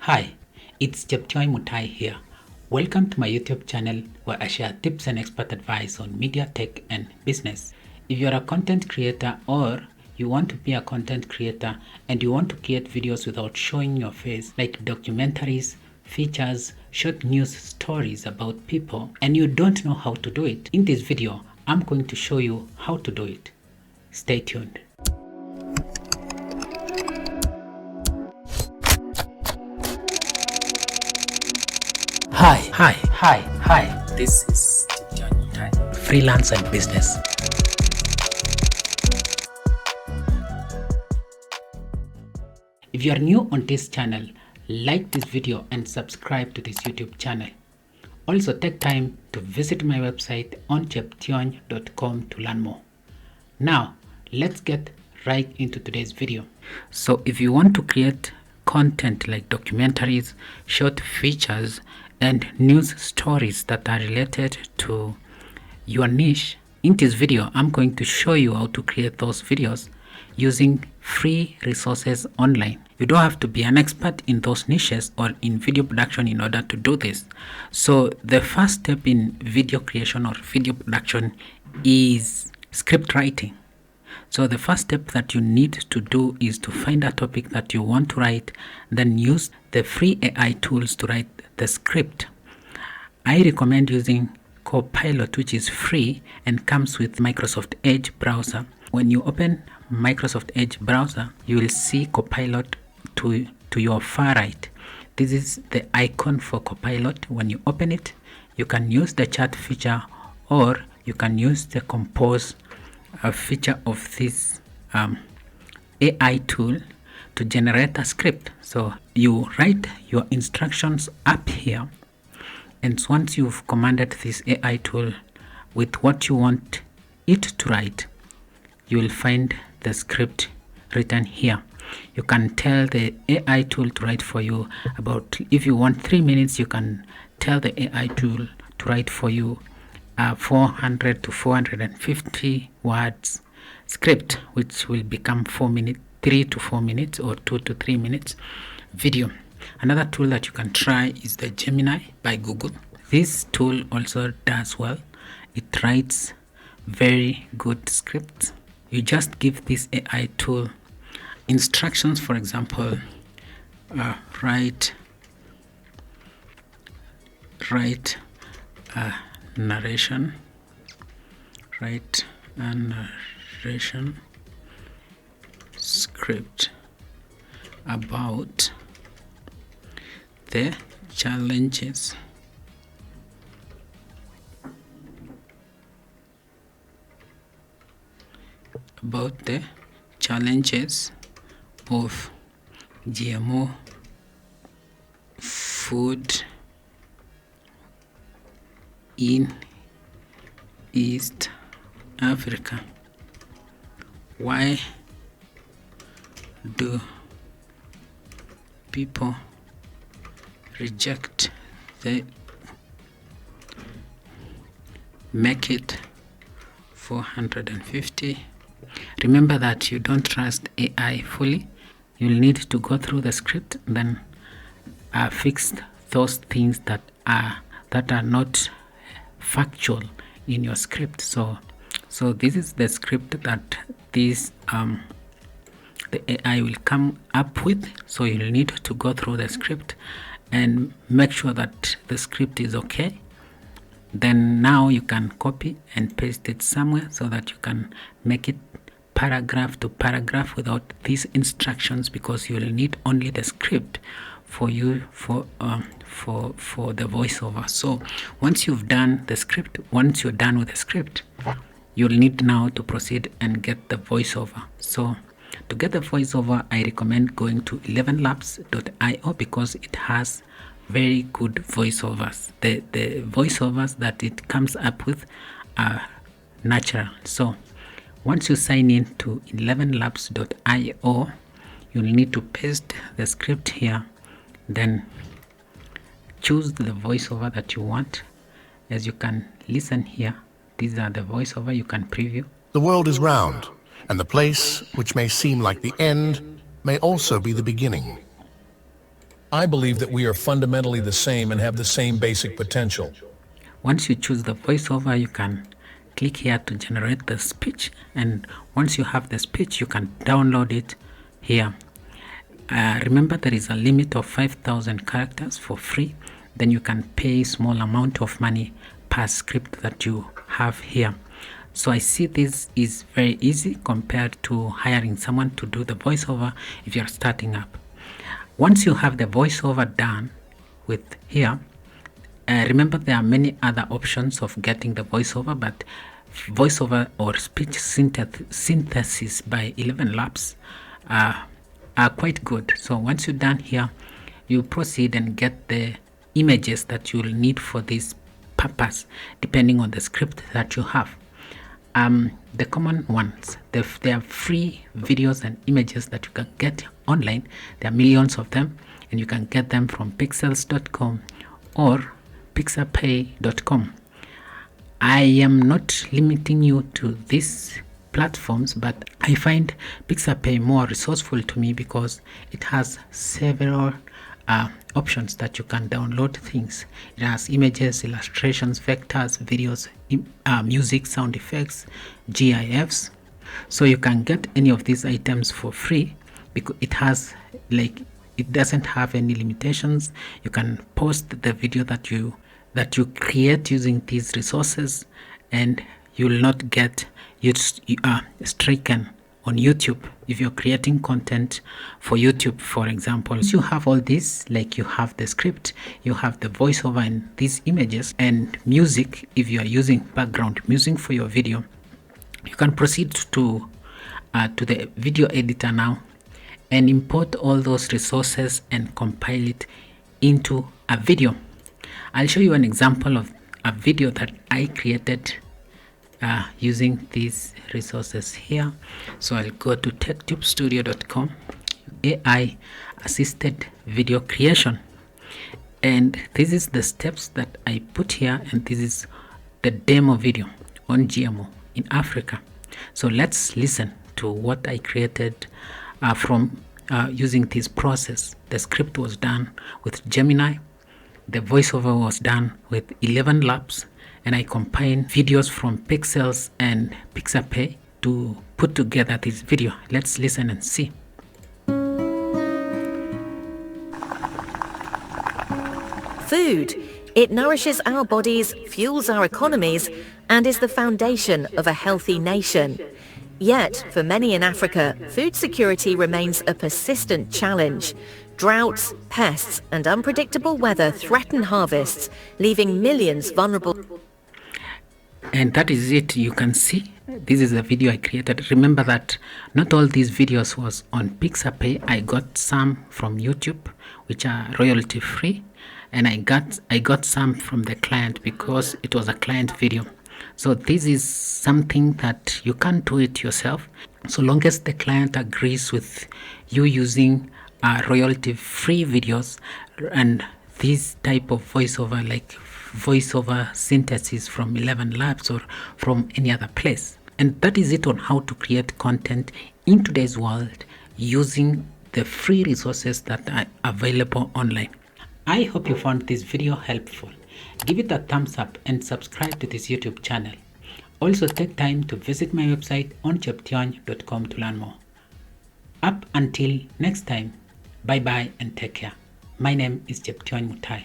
Hi, it's Cheptoi Mutai here. Welcome to my YouTube channel where I share tips and expert advice on media, tech, and business. If you're a content creator or you want to be a content creator and you want to create videos without showing your face, like documentaries, features, short news stories about people, and you don't know how to do it, in this video, I'm going to show you how to do it. Stay tuned. Hi. This is freelance and business. If you are new on this channel, like this video and subscribe to this YouTube channel. Also take time to visit my website on cheption.com to learn more. Now, let's get right into today's video. So if you want to create content like documentaries, short features, and news stories that are related to your niche, in this video I'm going to show you how to create those videos using free resources online. You don't have to be an expert in those niches or in video production in order to do this. So the first step in video creation or video production is script writing. So the first step that you need to do is to find a topic that you want to write, then use the free AI tools to write the script. I recommend using Copilot, which is free and comes with Microsoft Edge browser. When you open Microsoft Edge browser, you will see Copilot to your far right. This is the icon for Copilot. When you open it, you can use the chat feature or you can use the compose feature of this AI tool to generate a script. So you write your instructions up here, and once you've commanded this AI tool with what you want it to write, you will find the script written here. You can tell the AI tool to write for you about, if you want 3 minutes, you can tell the AI tool to write for you 400 to 450 words script, which will become 3 to 4 minutes or 2 to 3 minutes video. Another tool that you can try is the Gemini by Google. This tool also does well. It writes very good scripts. You just give this AI tool instructions. For example, write narration, write a narration script about the challenges of GMO food in East Africa. Why do people reject the make it 450? Remember that you don't trust AI fully. You'll need to go through the script, then fix those things that are not factual in your script. So this is the script that the AI will come up with. So you'll need to go through the script and make sure that the script is okay. Then now you can copy and paste it somewhere so that you can make it paragraph to paragraph without these instructions, because you will need only the script for the voiceover. So once you're done with the script, you'll need now to proceed and get the voiceover. So to get the voiceover, I recommend going to 11labs.io because it has very good voiceovers. The voiceovers that it comes up with are natural. So once you sign in to 11labs.io, you'll need to paste the script here, then choose the voiceover that you want. As you can listen here, these are the voiceover. You can preview. The world is round, and the place which may seem like the end may also be the beginning. I believe that we are fundamentally the same and have the same basic potential. Once you choose the voiceover, you can click here to generate the speech, and once you have the speech, you can download it here. Remember, there is a limit of 5,000 characters for free. Then you can pay small amount of money per script that you have here. So I see this is very easy compared to hiring someone to do the voiceover if you're starting up. Once you have the voiceover done with here, remember there are many other options of getting the voiceover, but voiceover or speech synthesis by 11 Labs are quite good. So once you're done here, you proceed and get the images that you'll need for this purpose depending on the script that you have. The common ones, there are free videos and images that you can get online. There are millions of them, and you can get them from pixels.com or pixapay.com. I am not limiting you to these platforms, but I find Pixapay more resourceful to me because it has several options that you can download things. It has images, illustrations, vectors, videos, music, sound effects, GIFs. So you can get any of these items for free because it has it doesn't have any limitations. You can post the video that you create using these resources, and you will not get stricken on YouTube if you're creating content for YouTube, for example. So you have all this, like you have the script, you have the voiceover and these images and music. If you are using background music for your video, you can proceed to the video editor now and import all those resources and compile it into a video. I'll show you an example of a video that I created using these resources here. So I'll go to techtubestudio.com, AI assisted video creation, and this is the steps that I put here, and this is the demo video on GMO in Africa. So let's listen to what I created from using this process. The script was done with Gemini, the voiceover was done with 11 Labs, and I combine videos from Pixels and Pixapay to put together this video. Let's listen and see. Food. It nourishes our bodies, fuels our economies, and is the foundation of a healthy nation. Yet, for many in Africa, food security remains a persistent challenge. Droughts, pests, and unpredictable weather threaten harvests, leaving millions vulnerable. And that is it. You can see this is a video I created. Remember that not all these videos was on Pixapay. I got some from YouTube, which are royalty free, and I got some from the client because it was a client video. So this is something that you can't do it yourself, so long as the client agrees with you using royalty free videos and this type of voiceover, like voiceover synthesis from 11 Labs or from any other place. And that is it on how to create content in today's world using the free resources that are available online. I hope you found this video helpful. Give it a thumbs up and subscribe to this YouTube channel. Also take time to visit my website on cheption.com to learn more. Up until next time, bye bye and take care. My name is Cheption Mutai.